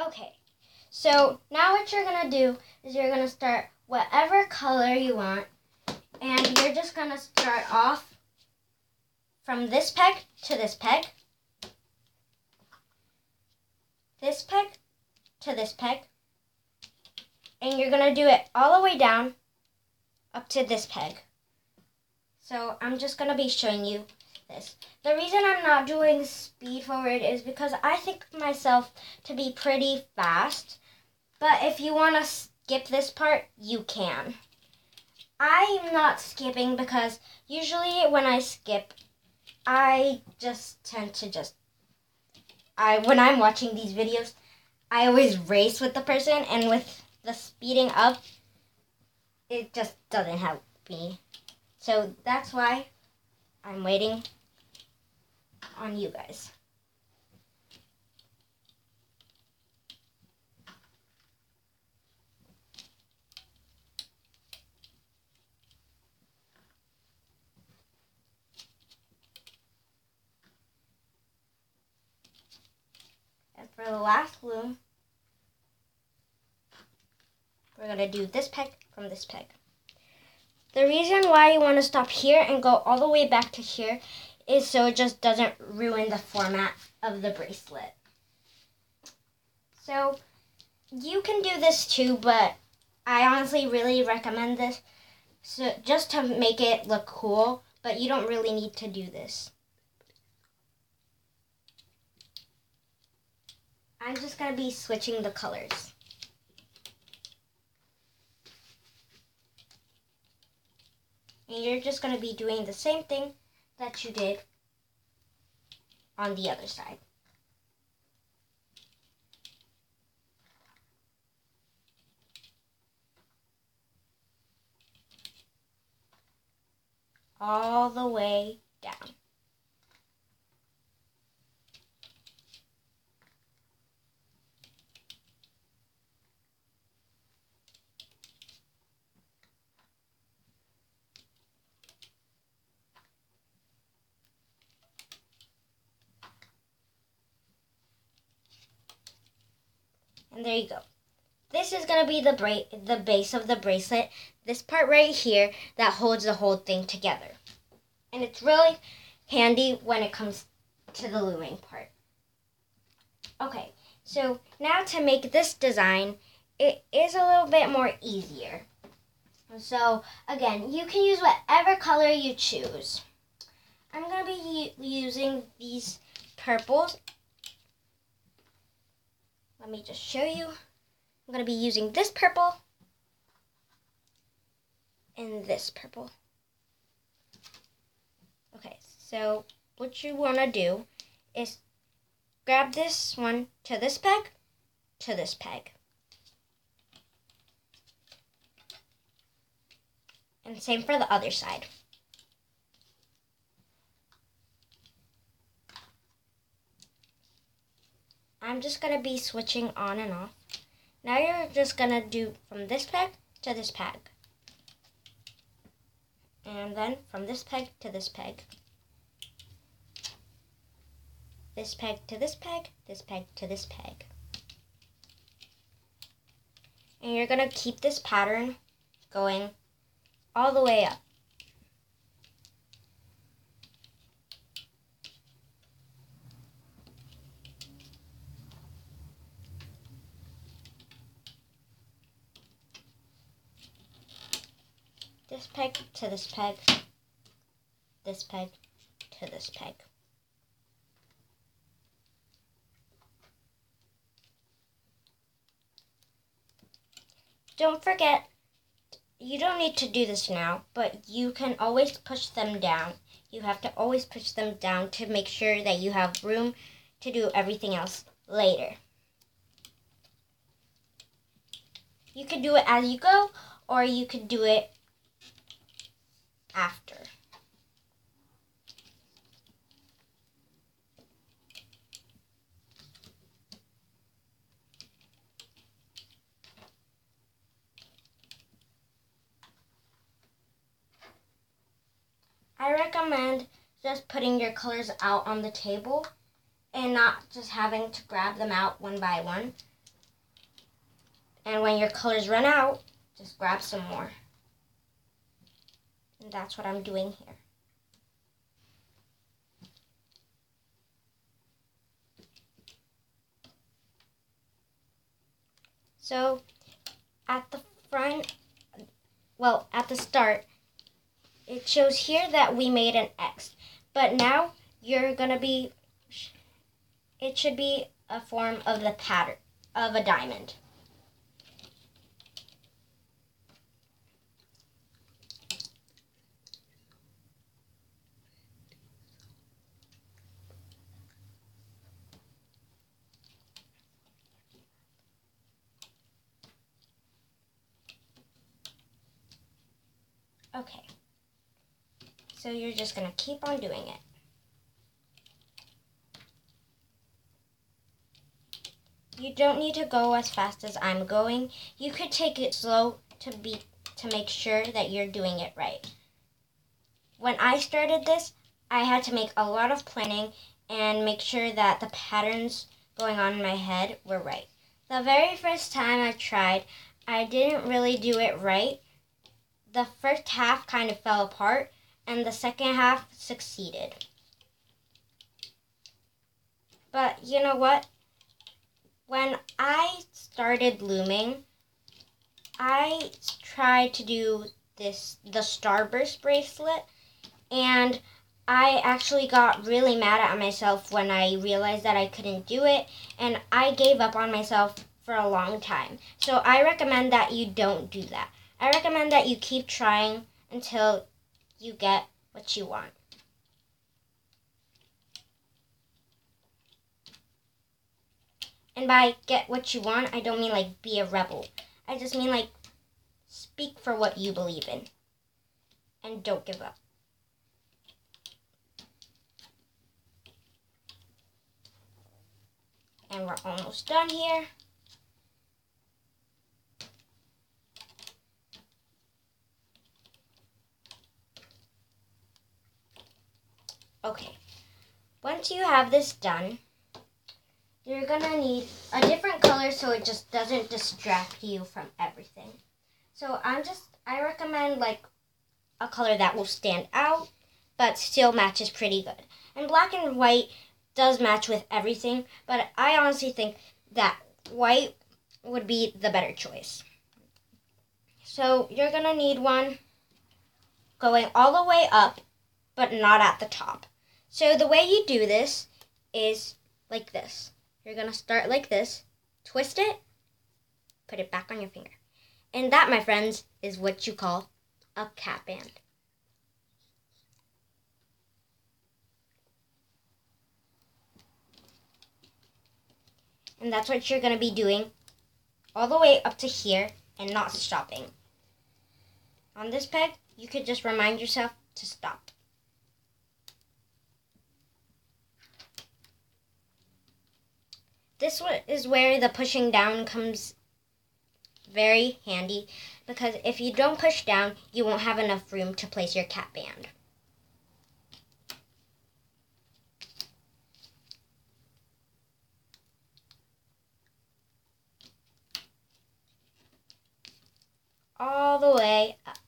Okay, so now what you're going to do is you're going to start whatever color you want, and you're just going to start off from this peg to this peg, this peg to this peg, and you're going to do it all the way down up to this peg. So I'm just going to be showing you this. The reason I'm not doing speed forward is because I think myself to be pretty fast, but if you want to skip this part, you can. I'm not skipping because usually when I skip, I just tend to when I'm watching these videos, I always race with the person, and with the speeding up, it just doesn't help me. So that's why I'm waiting on you guys. And for the last loom, we're going to do this peg from this peg. The reason why you want to stop here and go all the way back to here is so it just doesn't ruin the format of the bracelet. So you can do this too, but I honestly really recommend this just to make it look cool, but you don't really need to do this. I'm just going to be switching the colors. And you're just going to be doing the same thing that you did on the other side. All the way down. And there you go. This is going to be the base of the bracelet. This part right here that holds the whole thing together. And it's really handy when it comes to the looming part. Okay, so now to make this design, it is a little bit more easier. So again, you can use whatever color you choose. I'm going to be using these purples. Let me just show you. I'm going to be using this purple and this purple. Okay, so what you want to do is grab this one to this peg, to this peg. And same for the other side. I'm just going to be switching on and off. Now you're just going to do from this peg to this peg. And then from this peg to this peg. This peg to this peg, this peg to this peg. And you're going to keep this pattern going all the way up. This peg to this peg, this peg to this peg. Don't forget, you don't need to do this now, but you can always push them down. You have to always push them down to make sure that you have room to do everything else later. You could do it as you go, or you could do it after. I recommend just putting your colors out on the table and not just having to grab them out one by one. And when your colors run out, just grab some more. And that's what I'm doing here. So at the front, well, at the start, it shows here that we made an X. But now you're going to be, it should be a form of the pattern of a diamond. Okay, so you're just going to keep on doing it. You don't need to go as fast as I'm going. You could take it slow to make sure that you're doing it right. When I started this, I had to make a lot of planning and make sure that the patterns going on in my head were right. The very first time I tried, I didn't really do it right. The first half kind of fell apart, and the second half succeeded. But you know what? When I started looming, I tried to do the Starburst bracelet, and I actually got really mad at myself when I realized that I couldn't do it, and I gave up on myself for a long time. So I recommend that you don't do that. I recommend that you keep trying until you get what you want. And by get what you want, I don't mean like be a rebel. I just mean like speak for what you believe in. And don't give up. And we're almost done here. Okay, once you have this done, you're gonna need a different color so it just doesn't distract you from everything. So I recommend like a color that will stand out, but still matches pretty good. And black and white does match with everything, but I honestly think that white would be the better choice. So you're gonna need one going all the way up, but not at the top. So the way you do this is like this. You're going to start like this, twist it, put it back on your finger. And that, my friends, is what you call a cat band. And that's what you're going to be doing all the way up to here and not stopping. On this peg, you could just remind yourself to stop. This is where the pushing down comes very handy, because if you don't push down, you won't have enough room to place your cat band. All the way up.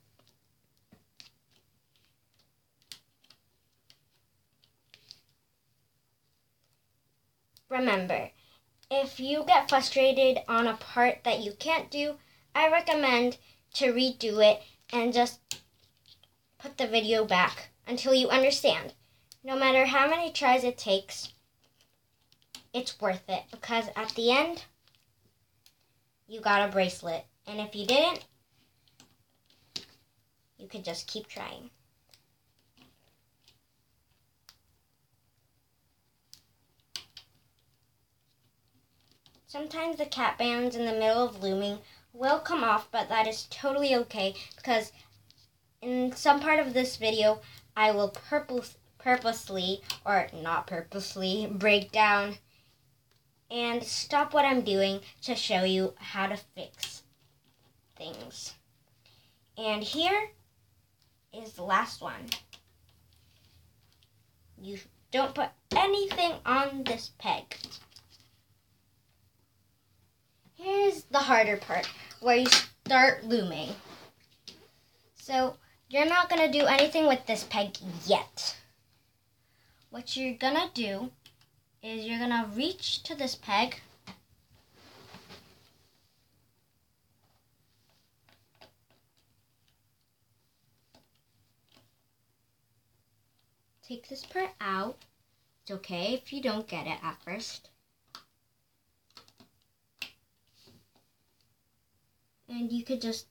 Remember, if you get frustrated on a part that you can't do, I recommend to redo it and just put the video back until you understand. No matter how many tries it takes, it's worth it, because at the end, you got a bracelet. And if you didn't, you could just keep trying. Sometimes the cat bands in the middle of looming will come off, but that is totally okay, because in some part of this video, I will purposely, or not purposely, break down and stop what I'm doing to show you how to fix things. And here is the last one. You don't put anything on this peg. Here's the harder part, where you start looming. So you're not going to do anything with this peg yet. What you're going to do is you're going to reach to this peg. Take this part out. It's okay if you don't get it at first. And you could just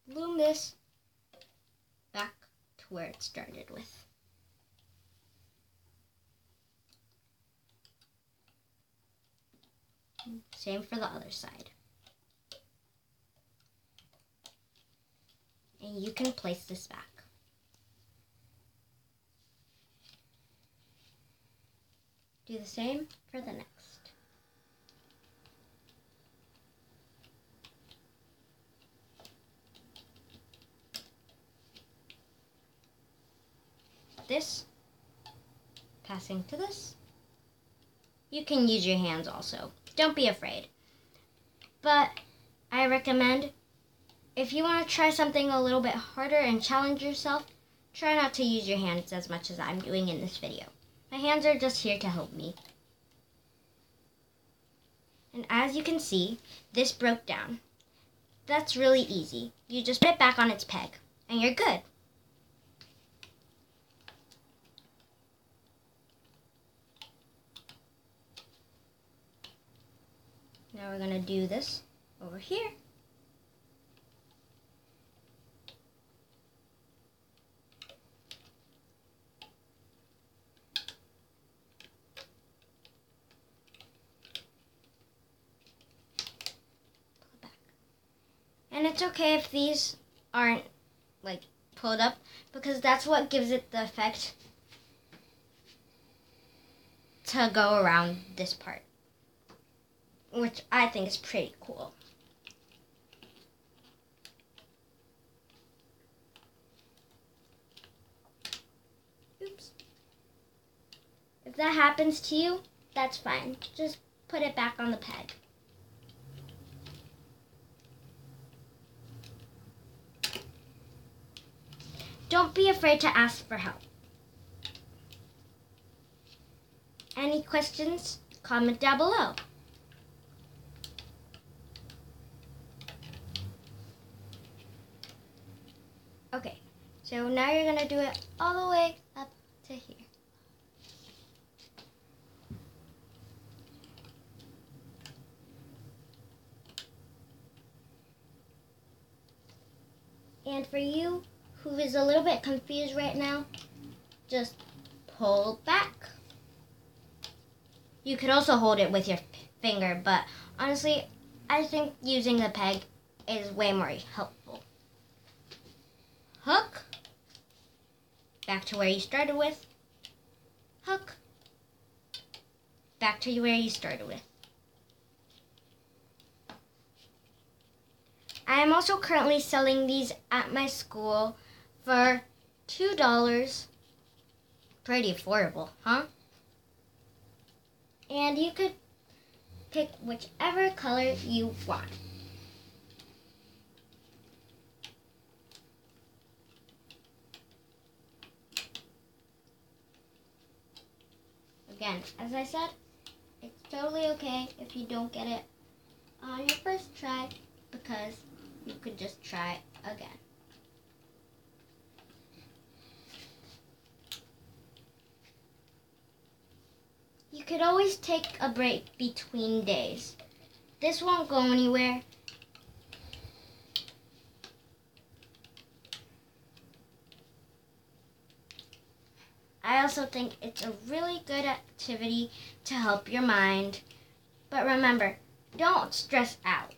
loom this back to where it started with. Same for the other side. And you can place this back. Do the same for the next. This, passing to this. You can use your hands also. Don't be afraid. But I recommend, if you want to try something a little bit harder and challenge yourself, try not to use your hands as much as I'm doing in this video. My hands are just here to help me. And as you can see, this broke down. That's really easy. You just put it back on its peg, and you're good. Now we're going to do this over here. Pull it back. And it's okay if these aren't like pulled up, because that's what gives it the effect to go around this part, which I think is pretty cool. Oops. If that happens to you, that's fine. Just put it back on the peg. Don't be afraid to ask for help. Any questions? Comment down below. Okay, so now you're going to do it all the way up to here. And for you who is a little bit confused right now, just pull back. You could also hold it with your finger, but honestly, I think using the peg is way more helpful. Hook, back to where you started with. Hook, back to where you started with. I am also currently selling these at my school for $2. Pretty affordable, huh? And you could pick whichever color you want. Again, as I said, it's totally okay if you don't get it on your first try, because you could just try again. You could always take a break between days. This won't go anywhere. I also think it's a really good activity to help your mind. But remember, don't stress out.